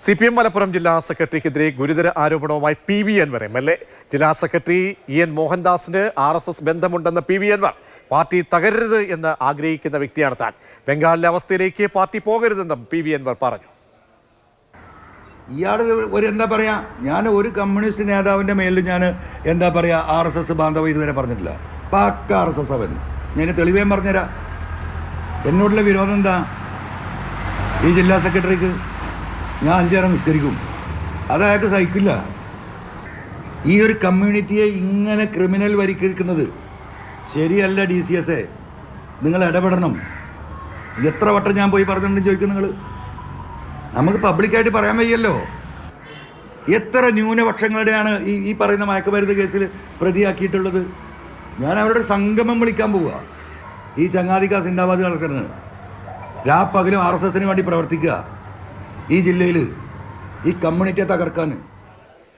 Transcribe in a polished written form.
CPM Malappuram ജില്ലാ സെക്രട്ടറിക്കെതിരെ ഗുരുതര ആരോപണവുമായി PV അൻവർ MLA. ജില്ലാ സെക്രട്ടറി EN മോഹൻദാസിന് RSS ബന്ധമുണ്ടെന്ന PV അൻവർ പാർട്ടി തകരരുത് എന്ന് ആഗ്രഹിക്കുന്ന വ്യക്തിയാണ് താൻ. ബംഗാളിലെ അവസ്ഥയിലേക്ക് പാർട്ടി പോകരുതെന്നും PV അൻവർ പറഞ്ഞു. ഇയാൾ എന്താ പറയുക, ഞാൻ ഒരു കമ്മ്യൂണിസ്റ്റ് നേതാവിൻ്റെ മേലിൽ ഞാൻ എന്താ പറയുക RSS ബാന്ധവം ഇതുവരെ പറഞ്ഞിട്ടില്ല. പക്ക RSS അവൻ. ഞാൻ തെളിവേം പറഞ്ഞുതരാം. എന്നോടുള്ള വിരോധം എന്താ? ഈ ജില്ലാ സെക്രട്ടറിക്ക് ഞാൻ 5 നേരം നിസ്കരിക്കും. അത് അയാൾക്ക് സഹിക്കില്ല. ഈ ഒരു കമ്മ്യൂണിറ്റിയെ ഇങ്ങനെ ക്രിമിനൽ വരിക്കുന്നത് ശരിയല്ല. DCS നിങ്ങൾ ഇടപെടണം. എത്ര വട്ടം ഞാൻ പോയി പറഞ്ഞിട്ടുണ്ടെന്ന് ചോദിക്കും നിങ്ങൾ. നമുക്ക് പബ്ലിക്കായിട്ട് പറയാൻ വയ്യല്ലോ. എത്ര ന്യൂനപക്ഷങ്ങളുടെയാണ് ഈ പറയുന്ന മയക്കുമരുന്ന് കേസിൽ പ്രതിയാക്കിയിട്ടുള്ളത്. ഞാൻ അവരുടെ സംഗമം വിളിക്കാൻ പോവുക. ഈ ചങ്ങാതിക്ക സിന്ദാബാദ് കളക്ടറിന് രാപ്പകലും RSSന് വേണ്ടി പ്രവർത്തിക്കുക. ഈ ജില്ലയിൽ ഈ കമ്മ്യൂണിറ്റിയെ തകർക്കാൻ.